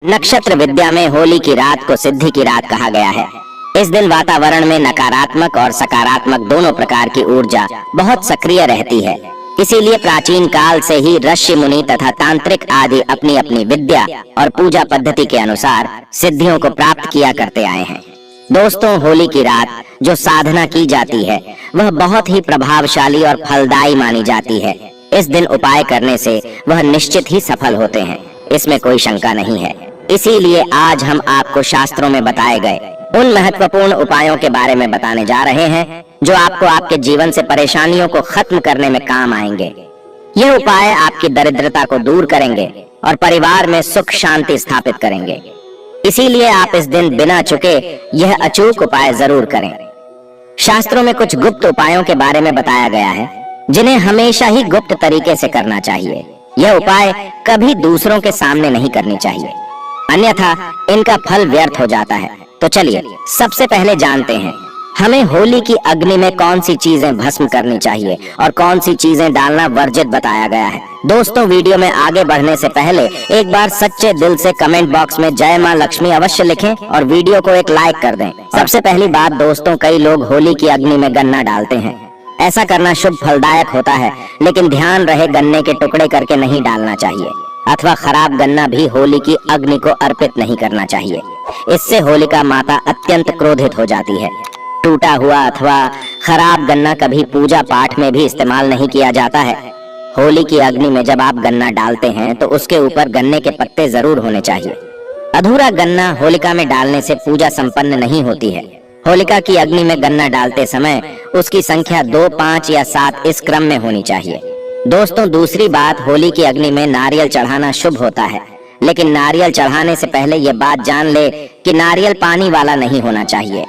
नक्षत्र विद्या में होली की रात को सिद्धि की रात कहा गया है। इस दिन वातावरण में नकारात्मक और सकारात्मक दोनों प्रकार की ऊर्जा बहुत सक्रिय रहती है। इसीलिए प्राचीन काल से ही ऋषि मुनि तथा तांत्रिक आदि अपनी अपनी विद्या और पूजा पद्धति के अनुसार सिद्धियों को प्राप्त किया करते आए हैं। दोस्तों, होली की रात जो साधना की जाती है वह बहुत ही प्रभावशाली और फलदायी मानी जाती है। इस दिन उपाय करने से वह निश्चित ही सफल होते हैं, इसमें कोई शंका नहीं है। इसीलिए आज हम आपको शास्त्रों में बताए गए उन महत्वपूर्ण उपायों के बारे में बताने जा रहे हैं जो आपको आपके जीवन से परेशानियों को खत्म करने में काम आएंगे। ये उपाय आपकी दरिद्रता को दूर करेंगे और परिवार में सुख शांति स्थापित करेंगे। इसीलिए आप इस दिन बिना चुके यह अचूक उपाय जरूर करें। शास्त्रों में कुछ गुप्त उपायों के बारे में बताया गया है जिन्हें हमेशा ही गुप्त तरीके से करना चाहिए। यह उपाय कभी दूसरों के सामने नहीं करनी चाहिए, अन्यथा इनका फल व्यर्थ हो जाता है। तो चलिए सबसे पहले जानते हैं हमें होली की अग्नि में कौन सी चीजें भस्म करनी चाहिए और कौन सी चीजें डालना वर्जित बताया गया है। दोस्तों, वीडियो में आगे बढ़ने से पहले एक बार सच्चे दिल से कमेंट बॉक्स में जय मां लक्ष्मी अवश्य लिखें और वीडियो को एक लाइक कर दें। सबसे पहली बात दोस्तों, कई लोग होली की अग्नि में गन्ना डालते हैं। ऐसा करना शुभ फलदायक होता है, लेकिन ध्यान रहे गन्ने के टुकड़े करके नहीं डालना चाहिए अथवा खराब गन्ना भी होली की अग्नि को अर्पित नहीं करना चाहिए। इससे होलिका माता अत्यंत क्रोधित हो जाती है। टूटा हुआ अथवा खराब गन्ना कभी पूजा पाठ में भी इस्तेमाल नहीं किया जाता है। होली की अग्नि में जब आप गन्ना डालते हैं तो उसके ऊपर गन्ने के पत्ते जरूर होने चाहिए। अधूरा गन्ना होलिका में डालने से पूजा संपन्न नहीं होती है। होलिका की अग्नि में गन्ना डालते समय उसकी संख्या 2, 5 या 7 इस क्रम में होनी चाहिए। दोस्तों, दूसरी बात, होली की अग्नि में नारियल चढ़ाना शुभ होता है, लेकिन नारियल चढ़ाने से पहले यह बात जान ले कि नारियल पानी वाला नहीं होना चाहिए।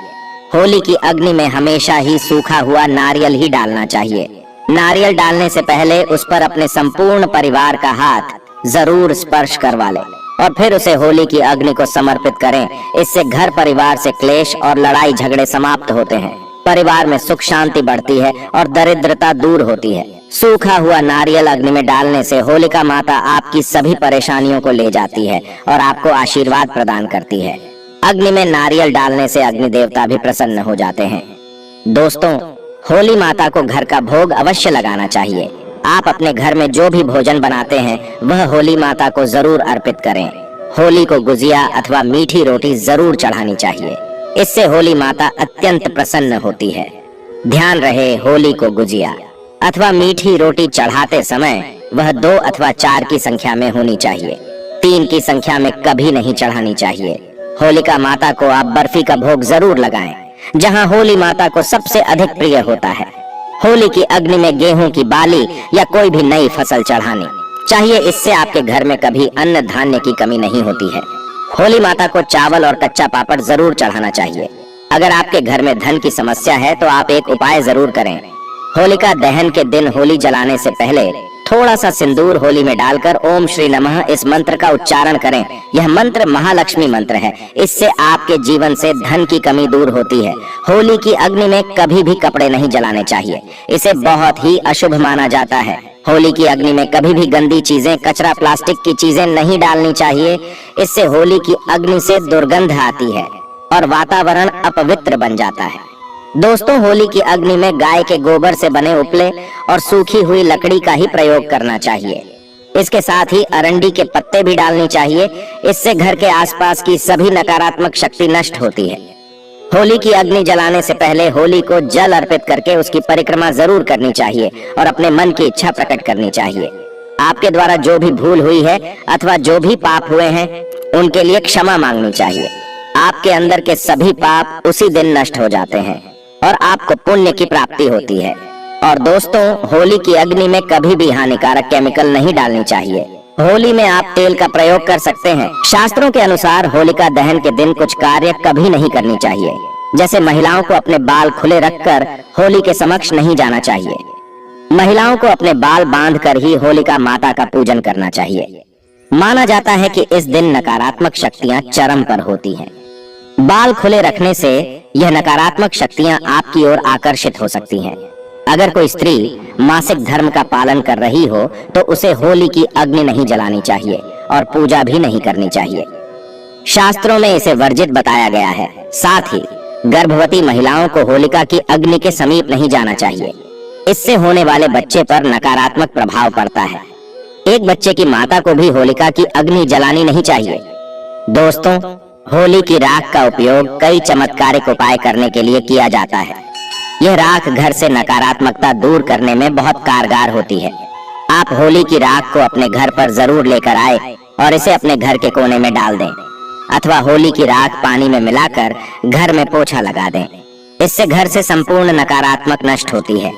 होली की अग्नि में हमेशा ही सूखा हुआ नारियल ही डालना चाहिए। नारियल डालने से पहले उस पर अपने संपूर्ण परिवार का हाथ जरूर स्पर्श करवा ले और फिर उसे होली की अग्नि को समर्पित करें। इससे घर परिवार से क्लेश और लड़ाई झगड़े समाप्त होते हैं, परिवार में सुख शांति बढ़ती है और दरिद्रता दूर होती है। सूखा हुआ नारियल अग्नि में डालने से होलिका माता आपकी सभी परेशानियों को ले जाती है और आपको आशीर्वाद प्रदान करती है। अग्नि में नारियल डालने से अग्नि देवता भी प्रसन्न हो जाते हैं। दोस्तों, होली माता को घर का भोग अवश्य लगाना चाहिए। आप अपने घर में जो भी भोजन बनाते हैं वह होली माता को जरूर अर्पित करें। होली को गुजिया अथवा मीठी रोटी जरूर चढ़ानी चाहिए। इससे होली माता अत्यंत प्रसन्न होती है। ध्यान रहे, होली को गुजिया अथवा मीठी रोटी चढ़ाते समय वह 2 अथवा 4 की संख्या में होनी चाहिए। 3 की संख्या में कभी नहीं चढ़ानी चाहिए। होलिका माता को आप बर्फी का भोग जरूर लगाएं, जहां होली माता को सबसे अधिक प्रिय होता है। होली की अग्नि में गेहूं की बाली या कोई भी नई फसल चढ़ानी चाहिए। इससे आपके घर में कभी अन्न धान्य की कमी नहीं होती है। होली माता को चावल और कच्चा पापड़ जरूर चढ़ाना चाहिए। अगर आपके घर में धन की समस्या है तो आप एक उपाय जरूर करें। होलिका दहन के दिन होली जलाने से पहले थोड़ा सा सिंदूर होली में डालकर ओम श्री नमः इस मंत्र का उच्चारण करें। यह मंत्र महालक्ष्मी मंत्र है। इससे आपके जीवन से धन की कमी दूर होती है। होली की अग्नि में कभी भी कपड़े नहीं जलाने चाहिए, इसे बहुत ही अशुभ माना जाता है। होली की अग्नि में कभी भी गंदी चीजें, कचरा, प्लास्टिक की चीजें नहीं डालनी चाहिए। इससे होली की अग्नि से दुर्गंध आती है और वातावरण अपवित्र बन जाता है। दोस्तों, होली की अग्नि में गाय के गोबर से बने उपले और सूखी हुई लकड़ी का ही प्रयोग करना चाहिए। इसके साथ ही अरंडी के पत्ते भी डालने चाहिए। इससे घर के आसपास की सभी नकारात्मक शक्ति नष्ट होती है। होली की अग्नि जलाने से पहले होली को जल अर्पित करके उसकी परिक्रमा जरूर करनी चाहिए और अपने मन की इच्छा प्रकट करनी चाहिए। आपके द्वारा जो भी भूल हुई है अथवा जो भी पाप हुए हैं उनके लिए क्षमा मांगनी चाहिए। आपके अंदर के सभी पाप उसी दिन नष्ट हो जाते हैं और आपको पुण्य की प्राप्ति होती है। और दोस्तों, होली की अग्नि में कभी भी हानिकारक केमिकल नहीं डालनी चाहिए। होली में आप तेल का प्रयोग कर सकते हैं। शास्त्रों के अनुसार होलिका दहन के दिन कुछ कार्य कभी नहीं करनी चाहिए, जैसे महिलाओं को अपने बाल खुले रखकर होली के समक्ष नहीं जाना चाहिए। महिलाओं को अपने बाल बांधकर ही होलिका माता का पूजन करना चाहिए। माना जाता है कि इस दिन नकारात्मक शक्तियां चरम पर होती हैं। बाल खुले रखने से यह नकारात्मक शक्तियां आपकी ओर आकर्षित हो सकती हैं। अगर कोई स्त्री मासिक धर्म का पालन कर रही हो तो उसे होली की अग्नि नहीं जलानी चाहिए और पूजा भी नहीं करनी चाहिए। शास्त्रों में इसे वर्जित बताया गया है। साथ ही गर्भवती महिलाओं को होलिका की अग्नि के समीप नहीं जाना चाहिए। इससे होने वाले बच्चे पर नकारात्मक प्रभाव पड़ता है। एक बच्चे की माता को भी होलिका की अग्नि जलानी नहीं चाहिए। दोस्तों, होली की राख का उपयोग कई चमत्कारिक उपाय करने के लिए किया जाता है। यह राख घर से नकारात्मकता दूर करने में बहुत कारगर होती है। आप होली की राख को अपने घर पर जरूर लेकर आए और इसे अपने घर के कोने में डाल दें, अथवा होली की राख पानी में मिलाकर घर में पोछा लगा दें। इससे घर से संपूर्ण नकारात्मक नष्ट होती है।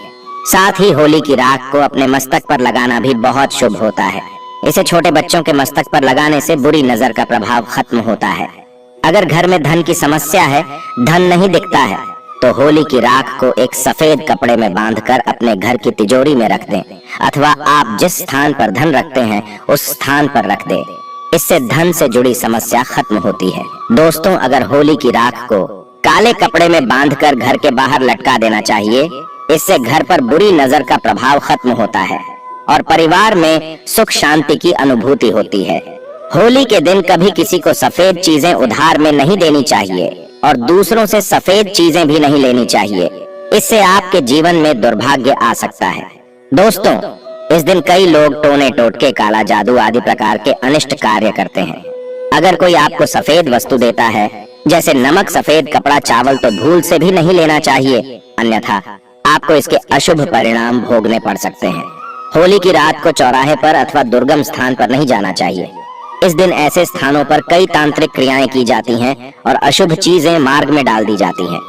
साथ ही होली की राख को अपने मस्तक पर लगाना भी बहुत शुभ होता है। इसे छोटे बच्चों के मस्तक पर लगाने से बुरी नजर का प्रभाव खत्म होता है। अगर घर में धन की समस्या है, धन नहीं दिखता है, तो होली की राख को एक सफेद कपड़े में बांधकर अपने घर की तिजोरी में रख दें, अथवा आप जिस स्थान पर धन रखते हैं उस स्थान पर रख दें। इससे धन से जुड़ी समस्या खत्म होती है। दोस्तों, अगर होली की राख को काले कपड़े में बांधकर घर के बाहर लटका देना चाहिए। इससे घर पर बुरी नजर का प्रभाव खत्म होता है और परिवार में सुख शांति की अनुभूति होती है। होली के दिन कभी किसी को सफेद चीजें उधार में नहीं देनी चाहिए और दूसरों से सफेद चीजें भी नहीं लेनी चाहिए। इससे आपके जीवन में दुर्भाग्य आ सकता है। दोस्तों, इस दिन कई लोग टोने टोटके, काला जादू आदि प्रकार के अनिष्ट कार्य करते हैं। अगर कोई आपको सफेद वस्तु देता है, जैसे नमक, सफेद कपड़ा, चावल, तो भूल से भी नहीं लेना चाहिए, अन्यथा आपको इसके अशुभ परिणाम भोगने पड़ सकते हैं। होली की रात को चौराहे पर अथवा दुर्गम स्थान पर नहीं जाना चाहिए। इस दिन ऐसे स्थानों पर कई तांत्रिक क्रियाएं की जाती हैं और अशुभ चीजें मार्ग में डाल दी जाती हैं।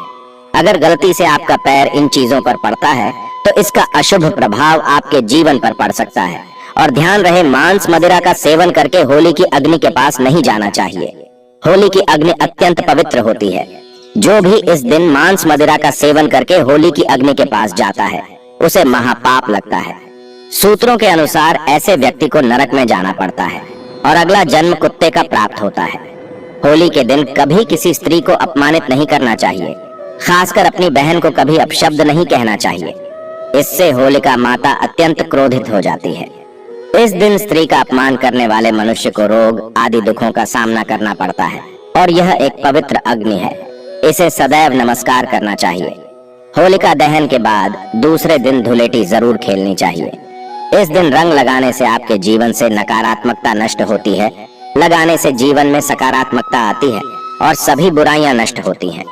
अगर गलती से आपका पैर इन चीजों पर पड़ता है तो इसका अशुभ प्रभाव आपके जीवन पर पड़ सकता है। और ध्यान रहे, मांस मदिरा का सेवन करके होली की अग्नि के पास नहीं जाना चाहिए। होली की अग्नि अत्यंत पवित्र होती है। जो भी इस दिन मांस मदिरा का सेवन करके होली की अग्नि के पास जाता है, उसे महापाप लगता है। सूत्रों के अनुसार ऐसे व्यक्ति को नरक में जाना पड़ता है और अगला जन्म कुत्ते का प्राप्त होता है। होली के दिन कभी किसी स्त्री को अपमानित नहीं करना चाहिए, खासकर अपनी बहन को कभी अपशब्द नहीं कहना चाहिए। इससे होलिका माता अत्यंत क्रोधित हो जाती है। इस दिन स्त्री का अपमान करने वाले मनुष्य को रोग आदि दुखों का सामना करना पड़ता है और यह एक पवित्र अग्नि है। इसे सदैव नमस्कार करना चाहिए। होलिका दहन के बाद दूसरे दिन धुलेटी जरूर खेलनी चाहिए। इस दिन रंग लगाने से आपके जीवन से नकारात्मकता नष्ट होती है। लगाने से जीवन में सकारात्मकता आती है और सभी बुराइयां नष्ट होती हैं।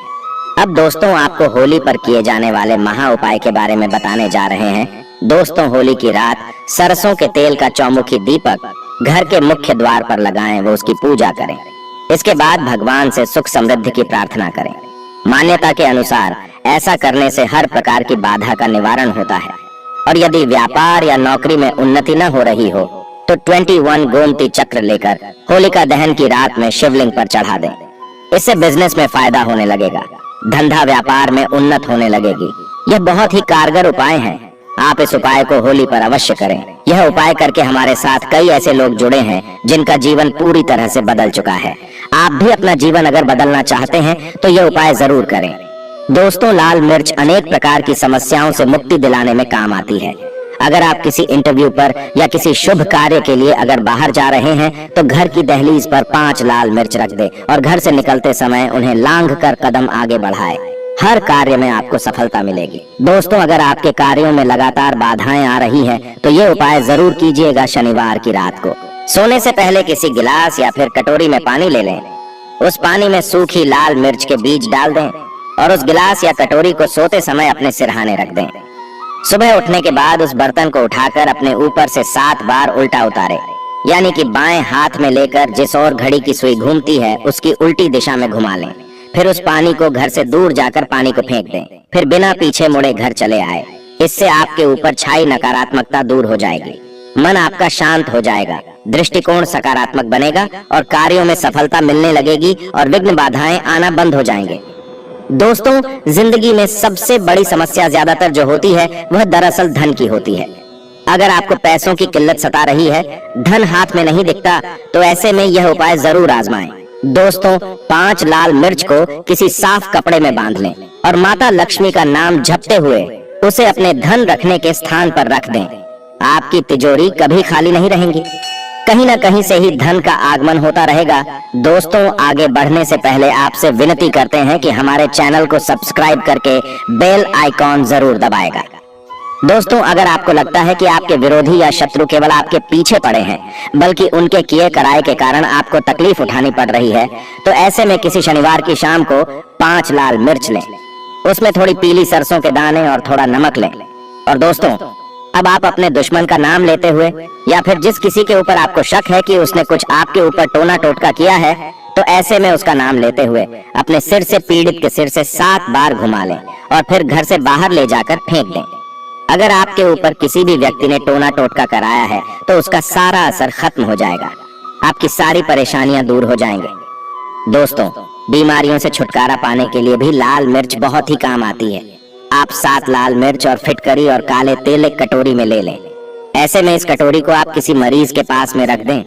अब दोस्तों, आपको होली पर किए जाने वाले महा उपाय के बारे में बताने जा रहे हैं। दोस्तों, होली की रात सरसों के तेल का चौमुखी दीपक घर के मुख्य द्वार पर लगाएं व उसकी पूजा करें। इसके बाद भगवान से सुख समृद्धि की प्रार्थना करें। मान्यता के अनुसार ऐसा करने से हर प्रकार की बाधा का निवारण होता है। और यदि व्यापार या नौकरी में उन्नति न हो रही हो तो 21 गोमती चक्र लेकर होलिका दहन की रात में शिवलिंग पर चढ़ा दें। इससे बिजनेस में फायदा होने लगेगा, धंधा व्यापार में उन्नत होने लगेगी। यह बहुत ही कारगर उपाय है। आप इस उपाय को होली पर अवश्य करें। यह उपाय करके हमारे साथ कई ऐसे लोग जुड़े हैं जिनका जीवन पूरी तरह से बदल चुका है। आप भी अपना जीवन अगर बदलना चाहते हैं तो यह उपाय जरूर करें। दोस्तों, लाल मिर्च अनेक प्रकार की समस्याओं से मुक्ति दिलाने में काम आती है। अगर आप किसी इंटरव्यू पर या किसी शुभ कार्य के लिए अगर बाहर जा रहे हैं तो घर की दहलीज पर 5 लाल मिर्च रख दे और घर से निकलते समय उन्हें लांघ कर कदम आगे बढ़ाए। हर कार्य में आपको सफलता मिलेगी। दोस्तों, अगर आपके कार्यों में लगातार बाधाएं आ रही हैं तो ये उपाय जरूर कीजिएगा। शनिवार की रात को सोने से पहले किसी गिलास या फिर कटोरी में पानी ले लें। उस पानी में सूखी लाल मिर्च के बीज डाल दें और उस गिलास या कटोरी को सोते समय अपने सिरहाने रख दें। सुबह उठने के बाद उस बर्तन को उठाकर अपने ऊपर से 7 बार उल्टा उतारे, यानी कि बाएं हाथ में लेकर जिस ओर घड़ी की सुई घूमती है उसकी उल्टी दिशा में घुमा लें। फिर उस पानी को घर से दूर जाकर पानी को फेंक दें। फिर बिना पीछे मुड़े घर चले आए। इससे आपके ऊपर छाई नकारात्मकता दूर हो जाएगी, मन आपका शांत हो जाएगा, दृष्टिकोण सकारात्मक बनेगा और कार्यों में सफलता मिलने लगेगी और विघ्न बाधाएं आना बंद हो जाएंगे। दोस्तों, जिंदगी में सबसे बड़ी समस्या ज्यादातर जो होती है वह दरअसल धन की होती है। अगर आपको पैसों की किल्लत सता रही है, धन हाथ में नहीं दिखता, तो ऐसे में यह उपाय जरूर आजमाएं। दोस्तों, 5 लाल मिर्च को किसी साफ कपड़े में बांध लें और माता लक्ष्मी का नाम जपते हुए उसे अपने धन रखने के स्थान पर रख दें। आपकी तिजोरी कभी खाली नहीं रहेंगी। कहीं न कहीं से ही धन का आगमन होता रहेगा। दोस्तों, आगे बढ़ने से पहले आपसे विनती करते हैं कि हमारे चैनल को सब्सक्राइब करके बेल आइकॉन जरूर दबाएगा। दोस्तों, अगर आपको लगता है कि आपके विरोधी या शत्रु केवल आपके पीछे पड़े हैं, बल्कि उनके किए कराए के कारण आपको तकलीफ उठानी पड़ रही है, तो ऐसे में किसी शनिवार की शाम को 5 लाल मिर्च लें, उसमें थोड़ी पीली सरसों के दाने और थोड़ा नमक लें। और दोस्तों, अब आप अपने दुश्मन का नाम लेते हुए या फिर जिस किसी के ऊपर आपको शक है कि उसने कुछ आपके ऊपर टोना टोटका किया है, तो ऐसे में उसका नाम लेते हुए अपने सिर से पीड़ित के सिर से 7 बार घुमा लें और फिर घर से बाहर ले जाकर फेंक दें। अगर आपके ऊपर किसी भी व्यक्ति ने टोना टोटका कराया है तो उसका सारा असर खत्म हो जाएगा, आपकी सारी परेशानियां दूर हो जाएंगे। दोस्तों, बीमारियों से छुटकारा पाने के लिए भी लाल मिर्च बहुत ही काम आती है। आप 7 लाल मिर्च और फिटकरी और काले तेल एक कटोरी में ले लें। ऐसे में इस कटोरी को आप किसी मरीज के पास में रख दें।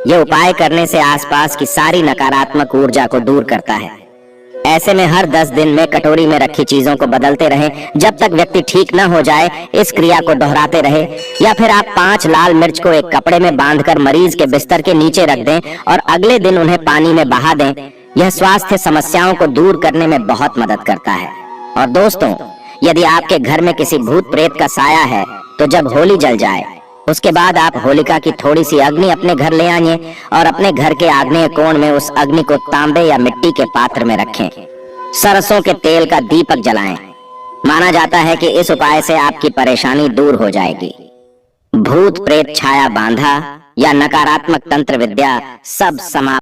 यह उपाय करने से आसपास की सारी नकारात्मक ऊर्जा को दूर करता है। ऐसे में हर 10 दिन में कटोरी में रखी चीजों को बदलते रहें जब तक व्यक्ति ठीक न हो जाए। इस क्रिया को दोहराते रहे। या फिर आप 5 लाल मिर्च को एक कपड़े में बांधकर मरीज के बिस्तर के नीचे रख दें और अगले दिन उन्हें पानी में बहा दें। यह स्वास्थ्य समस्याओं को दूर करने में बहुत मदद करता है। और दोस्तों, यदि आपके घर में किसी भूत प्रेत का साया है, तो जब होली जल जाए उसके बाद आप होलिका की थोड़ी सी अग्नि अपने घर ले आइए और अपने घर के आग्नेय कोण में उस अग्नि को तांबे या मिट्टी के पात्र में रखें। सरसों के तेल का दीपक जलाएं। माना जाता है कि इस उपाय से आपकी परेशानी दूर हो जाएगी। भूत प्रेत छाया बांधा या नकारात्मक तंत्र विद्या सब समाप्त